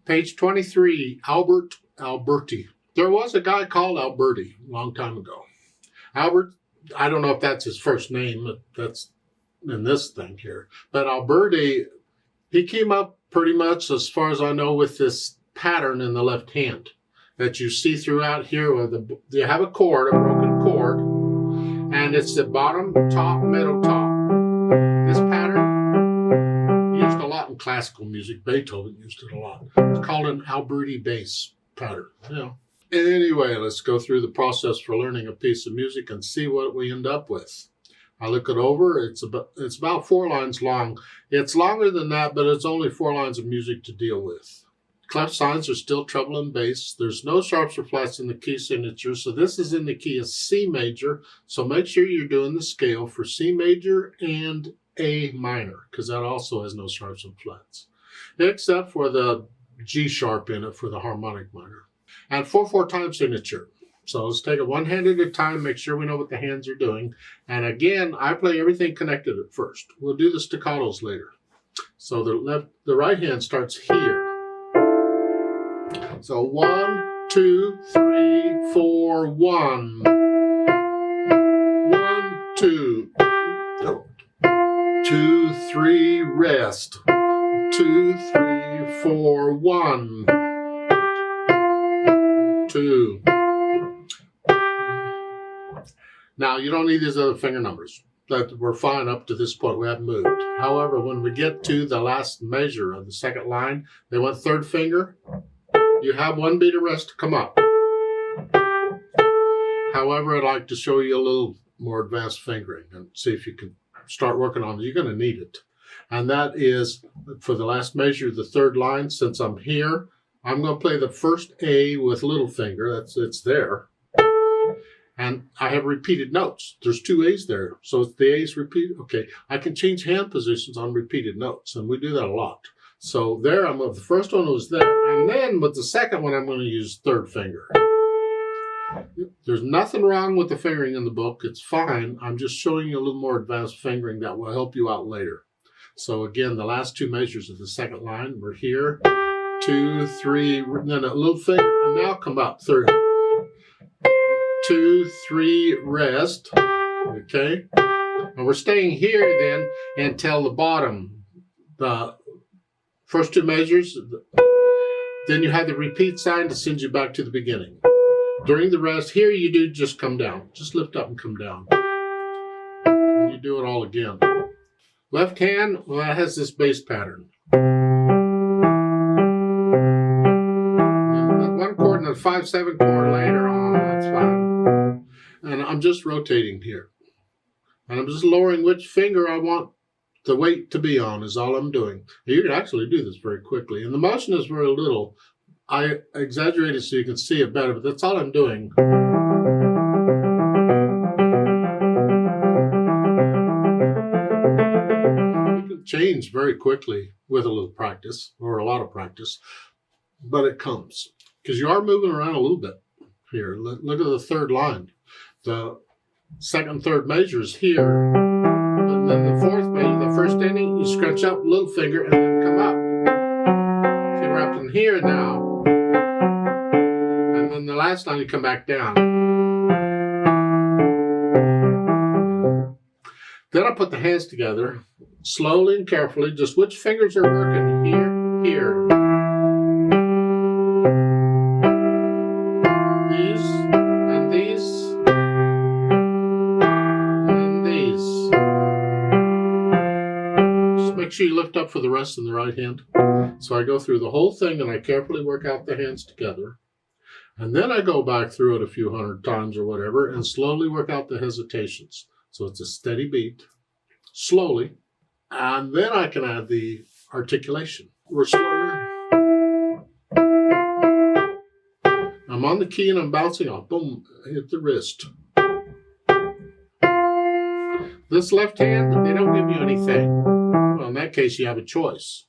Page 23, Albert Alberti. There was a guy called Alberti a long time ago. Albert, I don't know if that's his first name, that's in this thing here. But Alberti, he came up pretty much, as far as I know, with this pattern in the left hand that you see throughout here. Where you have a chord, a broken chord, and it's the bottom, top, middle, top. This pattern, used a lot in classical music. Beethoven used it a lot. It's called an Alberti bass pattern. Anyway, let's go through the process for learning a piece of music and see what we end up with. I look it over. It's about 4 lines long. It's longer than that, but it's only 4 lines of music to deal with. Clef signs are still treble and bass. There's no sharps or flats in the key signature, so this is in the key of C major. So make sure you're doing the scale for C major and A minor, because that also has no sharps and flats, except for the G sharp in it for the harmonic minor. And 4/4 time signature. So let's take it one hand at a time, make sure we know what the hands are doing. And again, I play everything connected at first. We'll do the staccatos later. So the right hand starts here. So 1, 2, 3, 4, 1. 1, 2. 2, 3, rest. 2, 3, 4, 1. 2. Now, you don't need these other finger numbers. That we're fine up to this point. We haven't moved. However, when we get to the last measure of the second line, they want third finger. You have 1 beat of rest to come up. However, I'd like to show you a little more advanced fingering and see if you can start working on it. You're going to need it. And that is, for the last measure, the third line. Since I'm here, I'm going to play the first A with little finger. It's there. And I have repeated notes. There's 2 A's there. So it's the A's repeated. Okay, I can change hand positions on repeated notes, and we do that a lot. So there, the first one was there. And then with the second one, I'm going to use third finger. There's nothing wrong with the fingering in the book. It's fine. I'm just showing you a little more advanced fingering that will help you out later. So again, the last 2 measures of the second line, we're here. 2, 3, then a little finger, and now come up, third. 2, 3, rest. Okay? And we're staying here then until the bottom. The first 2 measures, then you have the repeat sign to send you back to the beginning. During the rest, here you do just come down. Just lift up and come down. And you do it all again. Left hand, well, that has this bass pattern. And 1 chord and a 5/7 chord later on, that's fine. And I'm just rotating here. And I'm just lowering which finger I want the weight to be on is all I'm doing. You can actually do this very quickly. And the motion is very little. I exaggerated so you can see it better, but that's all I'm doing. You can change very quickly with a little practice, or a lot of practice, but it comes. Because you are moving around a little bit here. Look at the third line. The second and third measures here. And then the fourth measure, the first ending, you scrunch up little finger and then come up. See, we're up in here now. And then the last line, you come back down. Then I put the hands together, slowly and carefully, just which fingers are working here, here. These, and these, and these. Just make sure you lift up for the rest in the right hand. So I go through the whole thing and I carefully work out the hands together. And then I go back through it a few hundred times or whatever and slowly work out the hesitations. So it's a steady beat, slowly. And then I can add the articulation. We're slower. I'm on the key and I'm bouncing off. Boom, hit the wrist. This left hand, they don't give you anything. Well, in that case, you have a choice.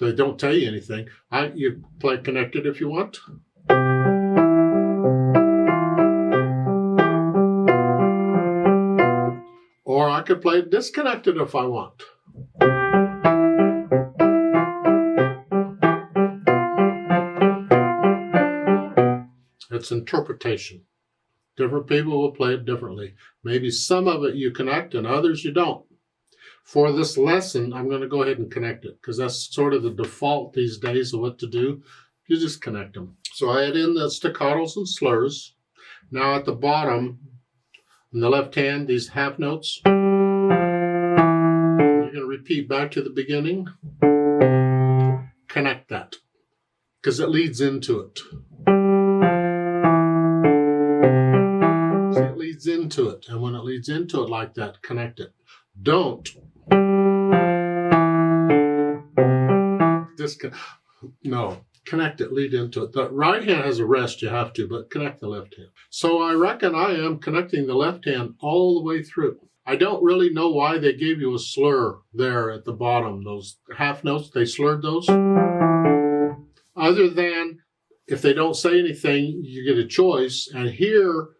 They don't tell you anything. You play connected if you want. Or I could play disconnected if I want. It's interpretation. Different people will play it differently. Maybe some of it you connect and others you don't. For this lesson, I'm going to go ahead and connect it because that's sort of the default these days of what to do. You just connect them. So I add in the staccatos and slurs. Now at the bottom, in the left hand, these half notes. You're going to repeat back to the beginning. Connect that because it leads into it. See, it leads into it. And when it leads into it like that, connect it. Don't connect it, lead into it. The right hand has a rest, you have to, but connect the left hand. So I reckon I am connecting the left hand all the way through. I don't really know why they gave you a slur there at the bottom. Those half notes, they slurred those. Other than if they don't say anything, you get a choice. And here,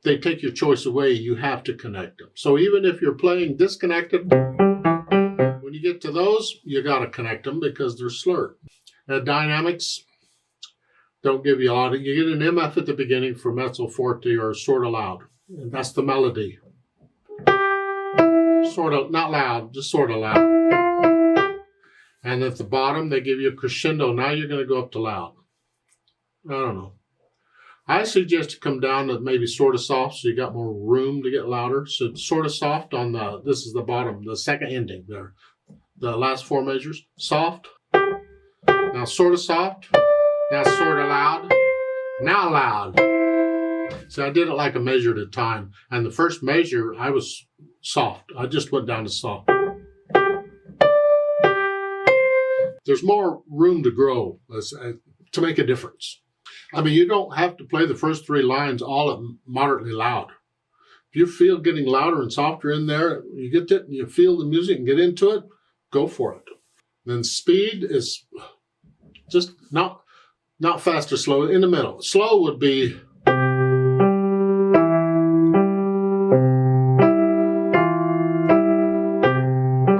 they take your choice away. You have to connect them. So even if you're playing disconnected, when you get to those, you got to connect them because they're slurred. Dynamics don't give you a lot. You get an MF at the beginning for mezzo forte or sort of loud. And that's the melody. Sort of, not loud, just sort of loud. And at the bottom, they give you a crescendo. Now you're going to go up to loud. I don't know. I suggest you come down to maybe sort of soft so you got more room to get louder. So sort of soft on the, this is the bottom, the second ending there. The last four measures. Soft. Now sort of soft. Now sort of loud. Now loud. So I did it like a measure at a time. And the first measure, I was soft. I just went down to soft. There's more room to grow to make a difference. I mean, you don't have to play the first three lines all at moderately loud. If you feel getting louder and softer in there, you get it and you feel the music and get into it, go for it. Then speed is just not fast or slow, in the middle. Slow would be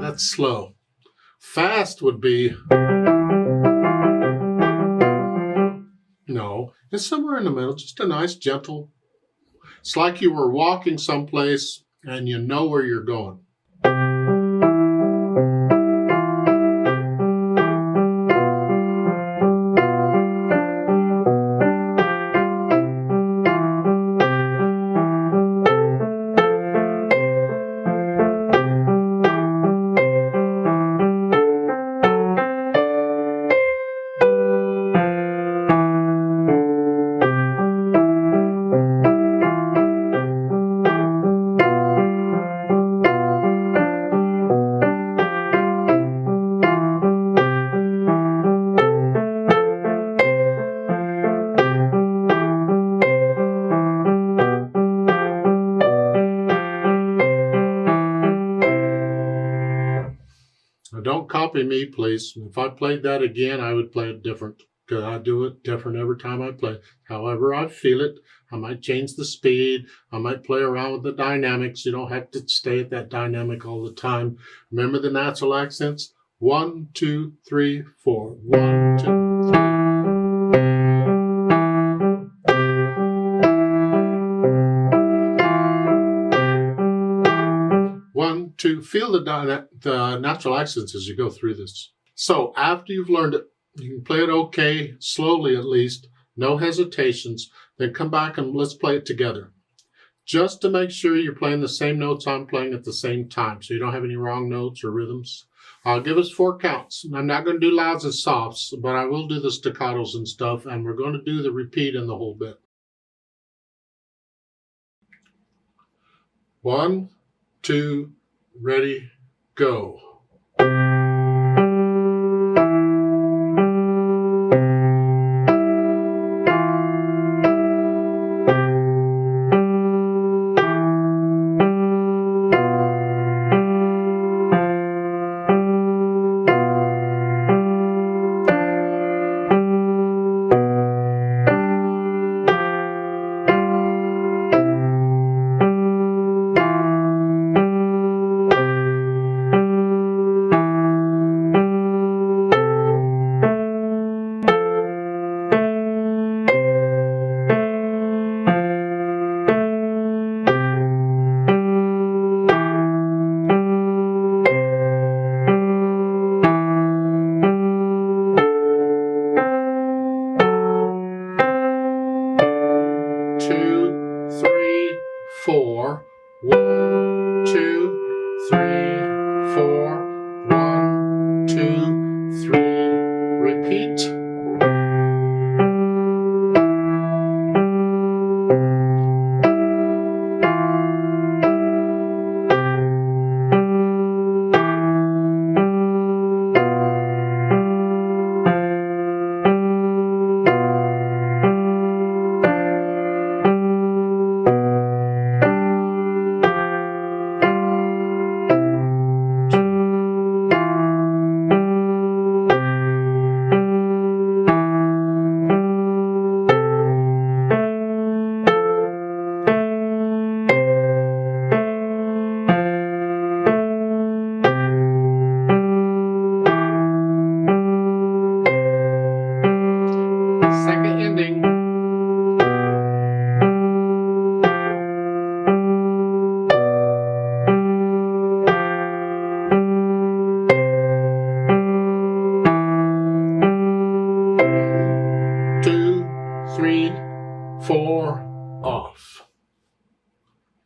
that's slow. Fast would be no, it's somewhere in the middle, just a nice, gentle. It's like you were walking someplace and you know where you're going. Don't copy me, please. If I played that again, I would play it different. Because I do it different every time I play. However I feel it. I might change the speed. I might play around with the dynamics. You don't have to stay at that dynamic all the time. Remember the natural accents? 1, 2, 3, 4. 1, 2, 3. 1, 2. Feel the natural accents as you go through this. So after you've learned it, you can play it okay, slowly at least, no hesitations, then come back and let's play it together. Just to make sure you're playing the same notes I'm playing at the same time, so you don't have any wrong notes or rhythms. I'll give us 4 counts. I'm not going to do louds and softs, but I will do the staccatos and stuff, and we're going to do the repeat in the whole bit. 1, 2, ready, go.